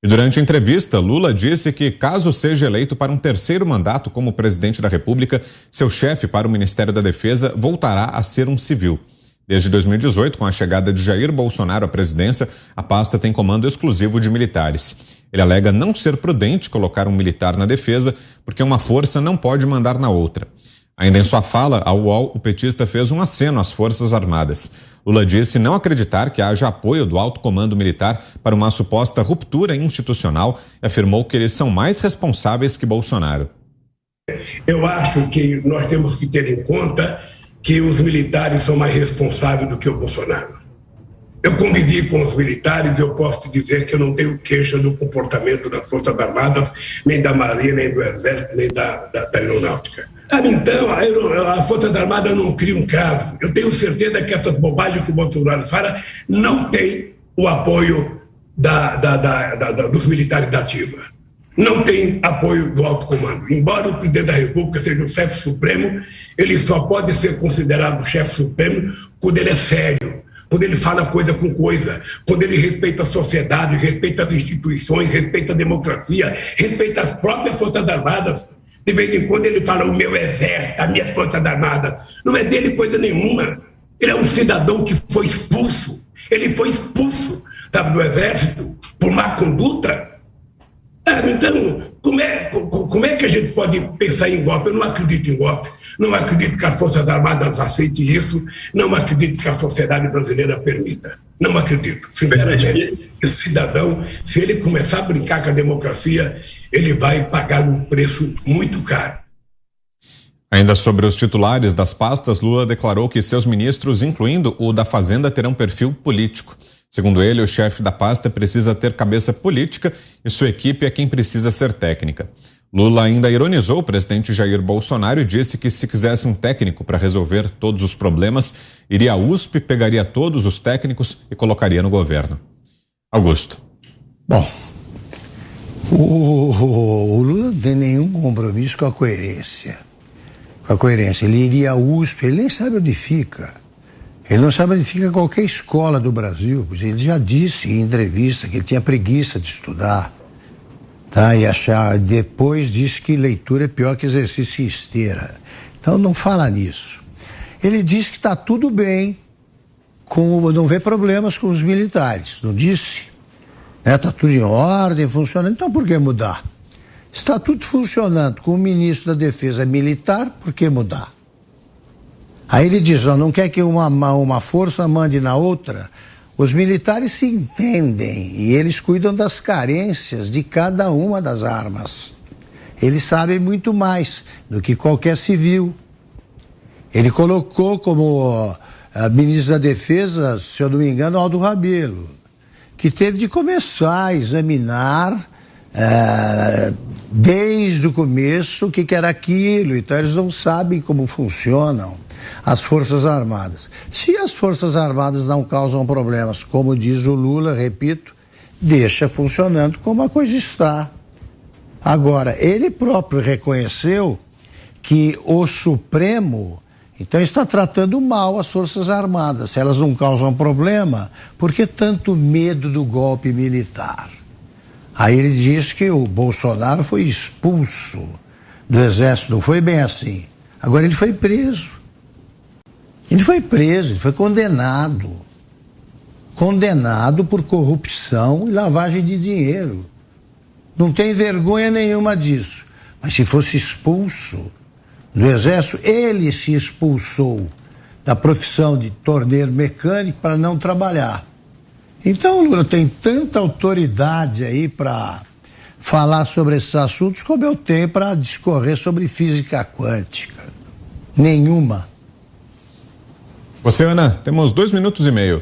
E durante a entrevista, Lula disse que, caso seja eleito para um terceiro mandato como presidente da República, seu chefe para o Ministério da Defesa voltará a ser um civil. Desde 2018, com a chegada de Jair Bolsonaro à presidência, a pasta tem comando exclusivo de militares. Ele alega não ser prudente colocar um militar na defesa, porque uma força não pode mandar na outra. Ainda em sua fala ao UOL, o petista fez um aceno às Forças Armadas. Lula disse não acreditar que haja apoio do alto comando militar para uma suposta ruptura institucional e afirmou que eles são mais responsáveis que Bolsonaro. Eu acho que nós temos que ter em conta que os militares são mais responsáveis do que o Bolsonaro. Eu convivi com os militares, eu posso te dizer que eu não tenho queixa do comportamento das Forças Armadas, nem da Marinha, nem do Exército, nem da Aeronáutica. Então, a Forças Armadas não cria um caso. Eu tenho certeza que essas bobagens que o Bolsonaro fala não tem o apoio dos militares da ativa. Não tem apoio do alto comando. Embora o presidente da República seja o chefe supremo, ele só pode ser considerado chefe supremo quando ele é sério, quando ele fala coisa com coisa, quando ele respeita a sociedade, respeita as instituições, respeita a democracia, respeita as próprias Forças Armadas. De vez em quando ele fala o meu exército, as minhas Forças Armadas. Não é dele coisa nenhuma. Ele é um cidadão que foi expulso. Ele foi expulso, sabe, do exército por má conduta. Então, como é que a gente pode pensar em golpe? Eu não acredito em golpe. Não acredito que as Forças Armadas aceitem isso. Não acredito que a sociedade brasileira permita. Não acredito. Sinceramente, esse cidadão, se ele começar a brincar com a democracia, ele vai pagar um preço muito caro. Ainda sobre os titulares das pastas, Lula declarou que seus ministros, incluindo o da Fazenda, terão perfil político. Segundo ele, o chefe da pasta precisa ter cabeça política e sua equipe é quem precisa ser técnica. Lula ainda ironizou o presidente Jair Bolsonaro e disse que se quisesse um técnico para resolver todos os problemas, iria à USP, pegaria todos os técnicos e colocaria no governo. Augusto. Bom, o Lula não tem nenhum compromisso com a coerência. Ele iria à USP, ele nem sabe onde fica. Ele não sabe onde fica qualquer escola do Brasil, pois ele já disse em entrevista que ele tinha preguiça de estudar, tá? E depois disse que leitura é pior que exercício em esteira. Então não fala nisso. Ele disse que está tudo bem, não vê problemas com os militares, não disse? Está tudo em ordem, funcionando, então por que mudar? Está tudo funcionando com o ministro da Defesa militar, por que mudar? Aí ele diz, não quer que uma força mande na outra. Os militares se entendem e eles cuidam das carências de cada uma das armas. Eles sabem muito mais do que qualquer civil. Ele colocou como ministro da Defesa, se eu não me engano, Aldo Rebelo, que teve de começar a examinar desde o começo o que era aquilo. Então eles não sabem como funcionam as Forças Armadas. Se as Forças Armadas não causam problemas, como diz o Lula, repito, deixa funcionando como a coisa está. Agora, ele próprio reconheceu que o Supremo, então, está tratando mal as Forças Armadas. Se elas não causam problema, por que tanto medo do golpe militar? Aí ele diz que o Bolsonaro foi expulso do Exército, não foi bem assim. Agora ele foi preso. Ele foi condenado. Condenado por corrupção e lavagem de dinheiro. Não tem vergonha nenhuma disso. Mas se fosse expulso do Exército, ele se expulsou da profissão de torneiro mecânico para não trabalhar. Então o Lula tem tanta autoridade aí para falar sobre esses assuntos como eu tenho para discorrer sobre física quântica. Nenhuma. Você, Ana, temos 2 minutos e meio.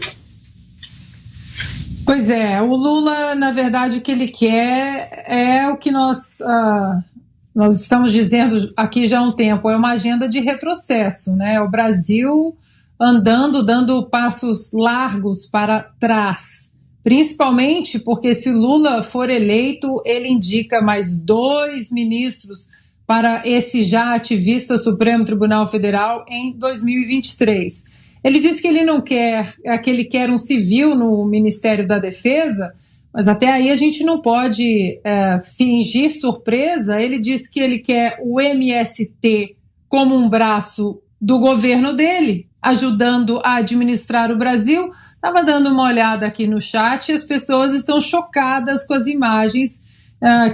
Pois é, o Lula, na verdade, o que ele quer é o que nós estamos dizendo aqui já há um tempo, é uma agenda de retrocesso, né? O Brasil andando, dando passos largos para trás, principalmente porque se o Lula for eleito, ele indica mais 2 ministros para esse já ativista Supremo Tribunal Federal em 2023. Ele diz que ele não quer, que ele quer um civil no Ministério da Defesa, Mas até aí a gente não pode fingir surpresa. Ele disse que ele quer o MST como um braço do governo dele, ajudando a administrar o Brasil. Estava dando uma olhada aqui no chat e as pessoas estão chocadas com as imagens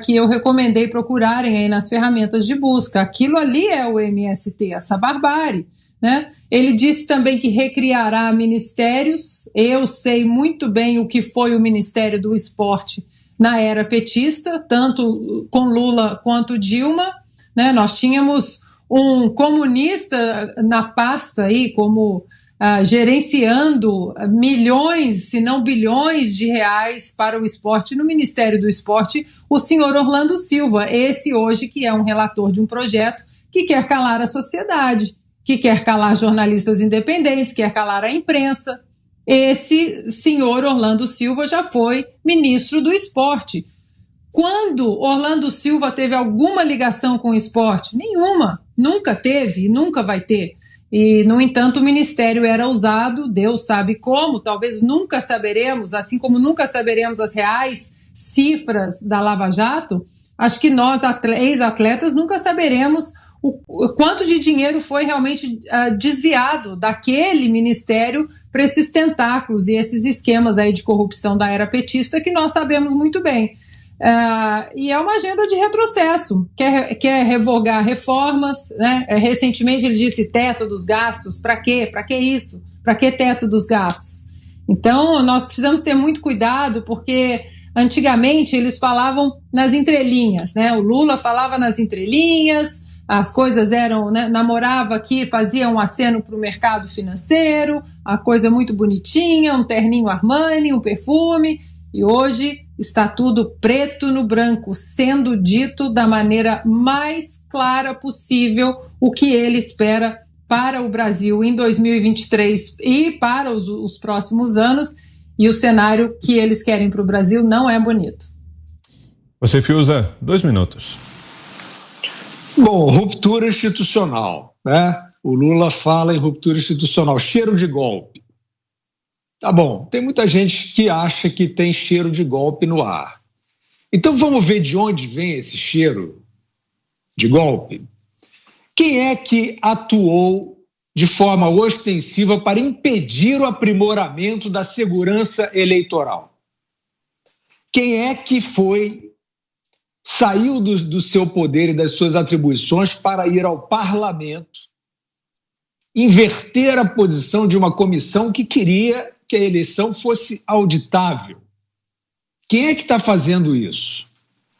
que eu recomendei procurarem aí nas ferramentas de busca. Aquilo ali é o MST, essa barbárie, né? Ele disse também que recriará ministérios. Eu sei muito bem o que foi o Ministério do Esporte na era petista, tanto com Lula quanto Dilma, né? Nós tínhamos um comunista na pasta aí, como gerenciando milhões, se não bilhões de reais para o esporte no Ministério do Esporte, o senhor Orlando Silva, esse hoje que é um relator de um projeto que quer calar a sociedade, que quer calar jornalistas independentes, quer calar a imprensa. Esse senhor Orlando Silva já foi ministro do esporte. Quando Orlando Silva teve alguma ligação com o esporte? Nenhuma, nunca teve e nunca vai ter. E, no entanto, o ministério era usado, Deus sabe como, talvez nunca saberemos, assim como nunca saberemos as reais cifras da Lava Jato, acho que nós, ex-atletas, nunca saberemos o quanto de dinheiro foi realmente desviado daquele ministério para esses tentáculos e esses esquemas aí de corrupção da era petista que nós sabemos muito bem. E é uma agenda de retrocesso, quer revogar reformas, né? Recentemente ele disse teto dos gastos. Para quê? Para que isso? Para que teto dos gastos? Então nós precisamos ter muito cuidado, porque antigamente eles falavam nas entrelinhas, né? O Lula falava nas entrelinhas, as coisas eram, né? Namorava aqui, fazia um aceno para o mercado financeiro, a coisa muito bonitinha, um terninho Armani, um perfume, e hoje está tudo preto no branco, sendo dito da maneira mais clara possível o que ele espera para o Brasil em 2023 e para os próximos anos, e o cenário que eles querem para o Brasil não é bonito. Você, Fiuza, 2 minutos. Bom, ruptura institucional, né? O Lula fala em ruptura institucional, cheiro de golpe. Tá bom, tem muita gente que acha que tem cheiro de golpe no ar. Então vamos ver de onde vem esse cheiro de golpe. Quem é que atuou de forma ostensiva para impedir o aprimoramento da segurança eleitoral? Quem é que saiu do seu poder e das suas atribuições para ir ao parlamento, inverter a posição de uma comissão que queria que a eleição fosse auditável? Quem é que está fazendo isso?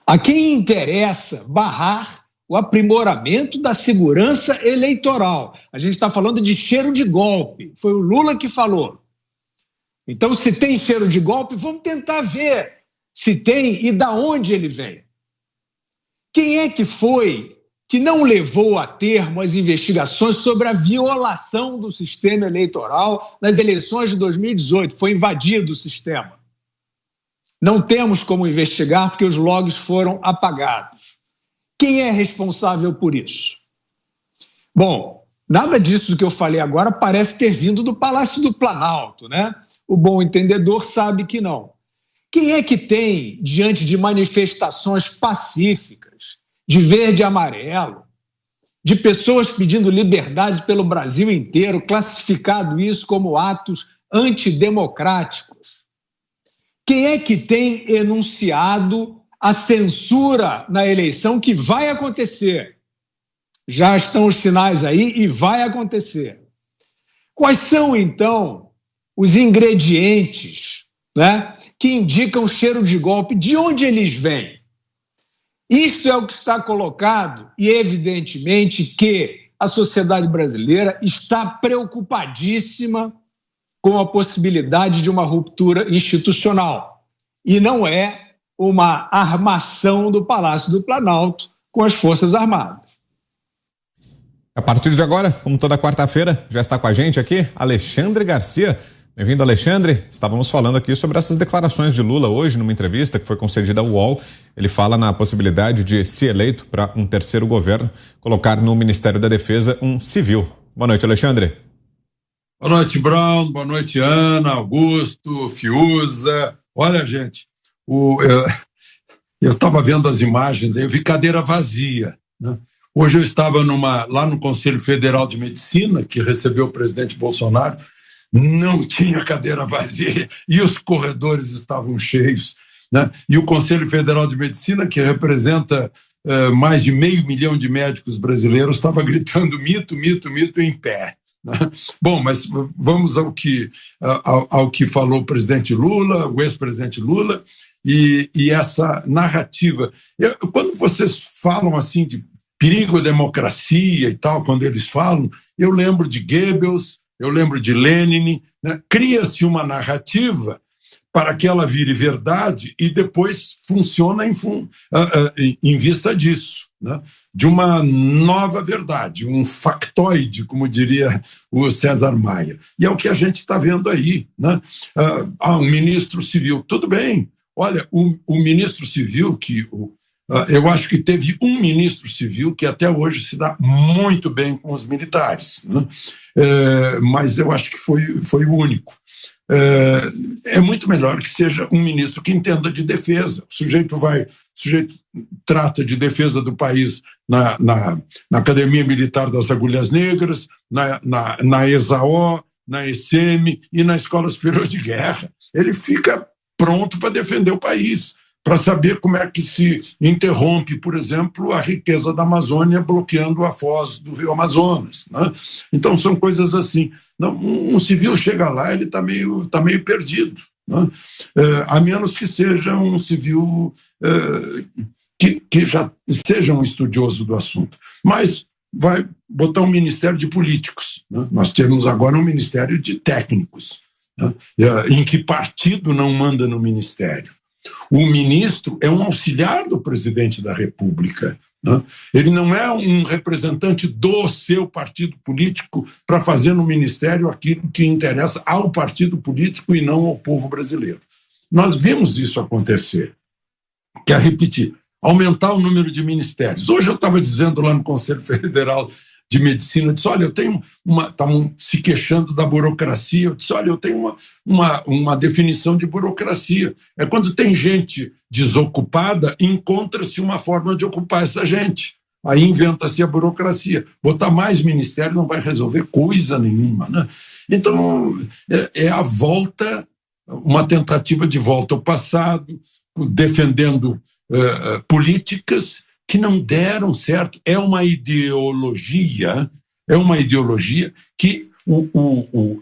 A quem interessa barrar o aprimoramento da segurança eleitoral? A gente está falando de cheiro de golpe. Foi o Lula que falou. Então, se tem cheiro de golpe, vamos tentar ver se tem e da onde ele vem. Quem é que foi que não levou a termo as investigações sobre a violação do sistema eleitoral nas eleições de 2018? Foi invadido o sistema. Não temos como investigar porque os logs foram apagados. Quem é responsável por isso? Bom, nada disso que eu falei agora parece ter vindo do Palácio do Planalto, né? O bom entendedor sabe que não. Quem é que tem, diante de manifestações pacíficas, de verde e amarelo, de pessoas pedindo liberdade pelo Brasil inteiro, classificado isso como atos antidemocráticos? Quem é que tem enunciado a censura na eleição que vai acontecer? Já estão os sinais aí e vai acontecer. Quais são, então, os ingredientes, né, que indicam cheiro de golpe? De onde eles vêm? Isso é o que está colocado e, evidentemente, que a sociedade brasileira está preocupadíssima com a possibilidade de uma ruptura institucional. E não é uma armação do Palácio do Planalto com as Forças Armadas. A partir de agora, como toda quarta-feira, já está com a gente aqui Alexandre Garcia. Bem-vindo, Alexandre. Estávamos falando aqui sobre essas declarações de Lula hoje, numa entrevista que foi concedida ao UOL. Ele fala na possibilidade de, se eleito para um terceiro governo, colocar no Ministério da Defesa um civil. Boa noite, Alexandre. Boa noite, Brown. Boa noite, Ana, Augusto, Fiuza. Olha, gente, eu estava vendo as imagens, eu vi cadeira vazia, né? Hoje eu estava lá no Conselho Federal de Medicina, que recebeu o presidente Bolsonaro, não tinha cadeira vazia e os corredores estavam cheios, né? E o Conselho Federal de Medicina, que representa mais de 500 mil de médicos brasileiros, estava gritando mito, mito, mito em pé, né? Bom, mas vamos ao que falou o presidente Lula, o ex-presidente Lula, e essa narrativa. Quando vocês falam assim de perigo à democracia e tal, quando eles falam, eu lembro de Goebbels, eu lembro de Lenin, né? Cria-se uma narrativa para que ela vire verdade e depois funciona em vista disso, né? De uma nova verdade, um factoide, como diria o César Maia. E é o que a gente está vendo aí, né? Um ministro civil, tudo bem. Olha, o ministro civil, eu acho que teve um ministro civil que até hoje se dá muito bem com os militares, né? Mas eu acho que foi o único. É muito melhor que seja um ministro que entenda de defesa. O sujeito trata de defesa do país na Academia Militar das Agulhas Negras, na ESAO, na ESEMI e na Escola Superior de Guerra. Ele fica pronto para defender o país, para saber como é que se interrompe, por exemplo, a riqueza da Amazônia bloqueando a foz do Rio Amazonas, né? Então, são coisas assim. Um civil chega lá, ele está meio perdido, né? A menos que seja um civil que já seja um estudioso do assunto. Mas vai botar um ministério de políticos, né? Nós temos agora um ministério de técnicos, né? Em que partido não manda no ministério? O ministro é um auxiliar do presidente da República, né? Ele não é um representante do seu partido político para fazer no ministério aquilo que interessa ao partido político e não ao povo brasileiro. Nós vimos isso acontecer. Quero repetir, aumentar o número de ministérios. Hoje eu estava dizendo lá no Conselho Federal de Medicina, eu disse, olha, eu tenho estavam se queixando da burocracia, eu disse, olha, eu tenho uma definição de burocracia. É quando tem gente desocupada, encontra-se uma forma de ocupar essa gente. Aí inventa-se a burocracia. Botar mais ministério não vai resolver coisa nenhuma, né? Então, é a volta, uma tentativa de volta ao passado, defendendo políticas que não deram certo. É uma ideologia que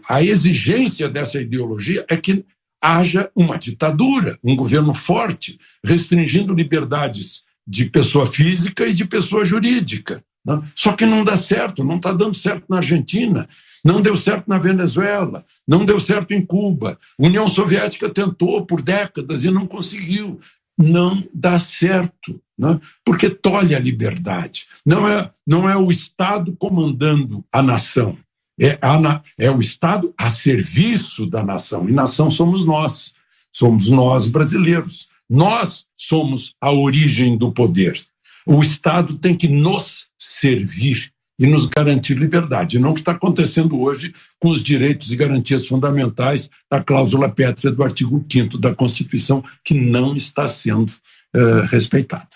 a exigência dessa ideologia é que haja uma ditadura, um governo forte, restringindo liberdades de pessoa física e de pessoa jurídica, né? Só que não dá certo, não está dando certo na Argentina, não deu certo na Venezuela, não deu certo em Cuba. A União Soviética tentou por décadas e não conseguiu. Não dá certo, né? Porque tolhe a liberdade. Não é o Estado comandando a nação, é o Estado a serviço da nação. E nação somos nós brasileiros. Nós somos a origem do poder. O Estado tem que nos servir e nos garantir liberdade. Não o que está acontecendo hoje com os direitos e garantias fundamentais da cláusula pétrea do artigo 5º da Constituição, que não está sendo respeitada.